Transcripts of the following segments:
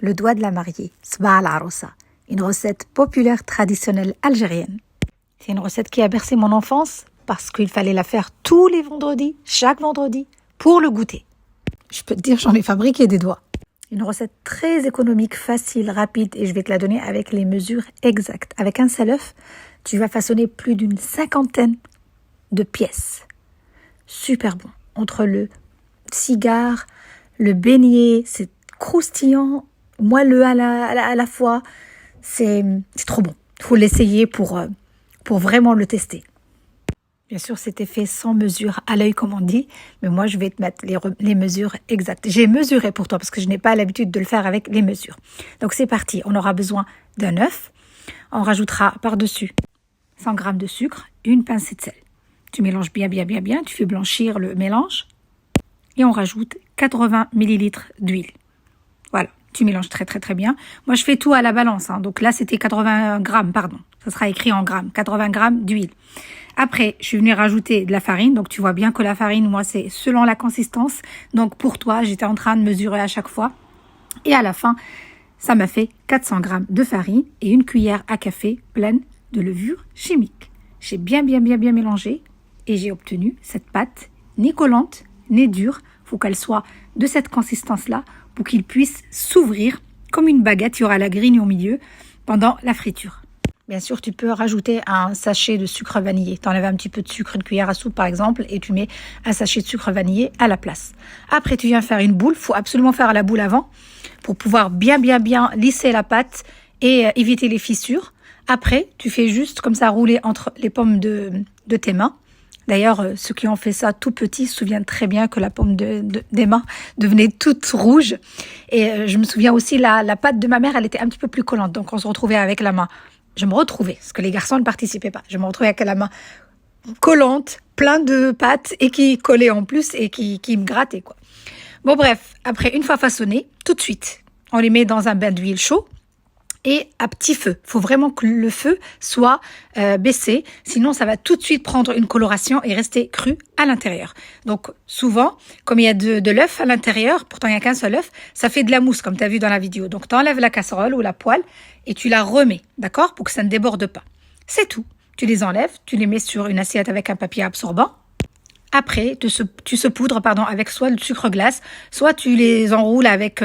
le doigt de la mariée, Sba al-Aroussa, une recette populaire traditionnelle algérienne. C'est une recette qui a bercé mon enfance parce qu'il fallait la faire tous les vendredis, chaque vendredi, pour le goûter. Je peux te dire, j'en ai fabriqué des doigts. Une recette très économique, facile, rapide, et je vais te la donner avec les mesures exactes. Avec un seul œuf, tu vas façonner plus d'une 50aine de pièces. Super bon. Entre le cigare, le beignet, c'est croustillant, moelleux à la fois. C'est trop bon. Il faut l'essayer pour vraiment le tester. Bien sûr, c'était fait sans mesure, à l'œil comme on dit, mais moi je vais te mettre les mesures exactes. J'ai mesuré pour toi parce que je n'ai pas l'habitude de le faire avec les mesures. Donc c'est parti, on aura besoin d'un œuf, on rajoutera par-dessus 100 g de sucre, une pincée de sel. Tu mélanges bien, tu fais blanchir le mélange et on rajoute 80 ml d'huile. Voilà, tu mélanges très bien. Moi je fais tout à la balance, donc là c'était 80 g, pardon. Ça sera écrit en grammes, 80 g d'huile. Après, je suis venue rajouter de la farine. Donc, tu vois bien que la farine, moi, c'est selon la consistance. Donc, pour toi, j'étais en train de mesurer à chaque fois. Et à la fin, ça m'a fait 400 g de farine et une cuillère à café pleine de levure chimique. J'ai bien mélangé et j'ai obtenu cette pâte ni collante, ni dure. Il faut qu'elle soit de cette consistance-là pour qu'il puisse s'ouvrir comme une baguette. Il y aura la grille au milieu pendant la friture. Bien sûr, tu peux rajouter un sachet de sucre vanillé. Tu enlèves un petit peu de sucre, une cuillère à soupe par exemple, et tu mets un sachet de sucre vanillé à la place. Après, tu viens faire une boule. Il faut absolument faire la boule avant pour pouvoir bien lisser la pâte et éviter les fissures. Après, tu fais juste comme ça rouler entre les paumes de tes mains. D'ailleurs, ceux qui ont fait ça tout petit se souviennent très bien que la paume des mains devenait toute rouge. Et je me souviens aussi, la pâte de ma mère, elle était un petit peu plus collante. Donc, on se retrouvait avec la main. Je me retrouvais, parce que les garçons ne participaient pas. Je me retrouvais avec la main collante, plein de pâtes et qui collait en plus et qui me grattait, quoi. Bon, bref, après, une fois façonné, tout de suite, on les met dans un bain d'huile chaud et à petit feu. Il faut vraiment que le feu soit baissé, sinon ça va tout de suite prendre une coloration et rester cru à l'intérieur. Donc souvent, comme il y a de l'œuf à l'intérieur, pourtant il n'y a qu'un seul œuf, ça fait de la mousse comme tu as vu dans la vidéo. Donc tu enlèves la casserole ou la poêle et tu la remets, d'accord, pour que ça ne déborde pas. C'est tout. Tu les enlèves, tu les mets sur une assiette avec un papier absorbant. Après, tu saupoudres avec soit le sucre glace, soit tu les enroules avec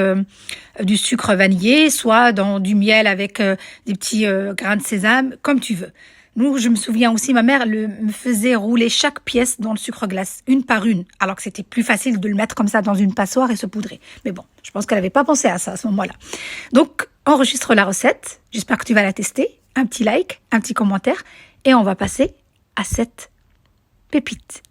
du sucre vanillé, soit dans du miel avec des petits grains de sésame, comme tu veux. Nous, je me souviens aussi, ma mère me faisait rouler chaque pièce dans le sucre glace, une par une, alors que c'était plus facile de le mettre comme ça dans une passoire et se poudrer. Mais bon, je pense qu'elle n'avait pas pensé à ça à ce moment-là. Donc, enregistre la recette. J'espère que tu vas la tester. Un petit like, un petit commentaire, et on va passer à cette pépite.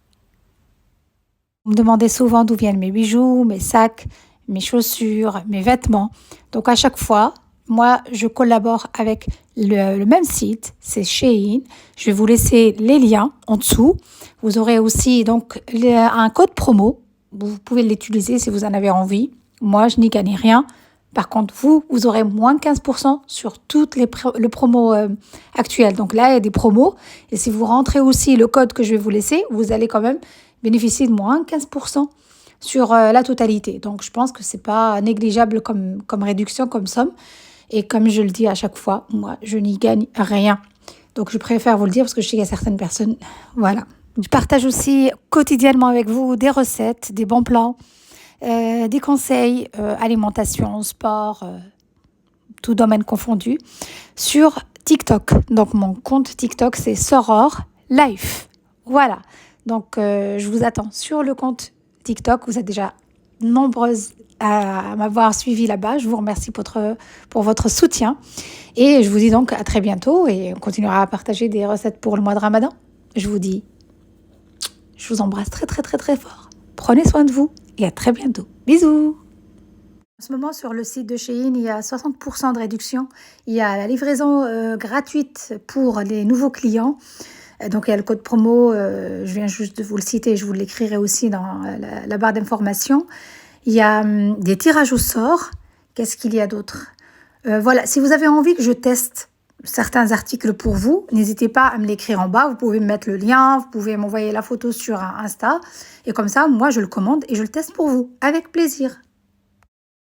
Vous me demandez souvent d'où viennent mes bijoux, mes sacs, mes chaussures, mes vêtements. Donc à chaque fois, moi, je collabore avec le même site, c'est Shein. Je vais vous laisser les liens en dessous. Vous aurez aussi donc un code promo. Vous pouvez l'utiliser si vous en avez envie. Moi, je n'y gagne rien. Par contre, vous aurez moins 15% sur toutes les promos actuelles. Donc là, il y a des promos. Et si vous rentrez aussi le code que je vais vous laisser, vous allez quand même bénéficier de moins 15% sur la totalité. Donc, je pense que c'est pas négligeable comme réduction, comme somme. Et comme je le dis à chaque fois, moi, je n'y gagne rien. Donc, je préfère vous le dire parce que je sais qu'il y a certaines personnes, voilà. Je partage aussi quotidiennement avec vous des recettes, des bons plans, des conseils, alimentation, sport, tout domaine confondu, sur TikTok. Donc, mon compte TikTok, c'est Soror Life. Voilà. Donc, je vous attends sur le compte TikTok. Vous êtes déjà nombreuses à m'avoir suivi là-bas. Je vous remercie pour votre soutien. Et je vous dis donc à très bientôt. Et on continuera à partager des recettes pour le mois de Ramadan. Je vous dis, je vous embrasse très fort. Prenez soin de vous et à très bientôt. Bisous! En ce moment, sur le site de Shein, il y a 60% de réduction. Il y a la livraison gratuite pour les nouveaux clients. Donc, il y a le code promo, je viens juste de vous le citer, je vous l'écrirai aussi dans la barre d'informations. Il y a des tirages au sort. Qu'est-ce qu'il y a d'autre ? Voilà, si vous avez envie que je teste certains articles pour vous, n'hésitez pas à me l'écrire en bas. Vous pouvez me mettre le lien, vous pouvez m'envoyer la photo sur Insta. Et comme ça, moi, je le commande et je le teste pour vous, avec plaisir.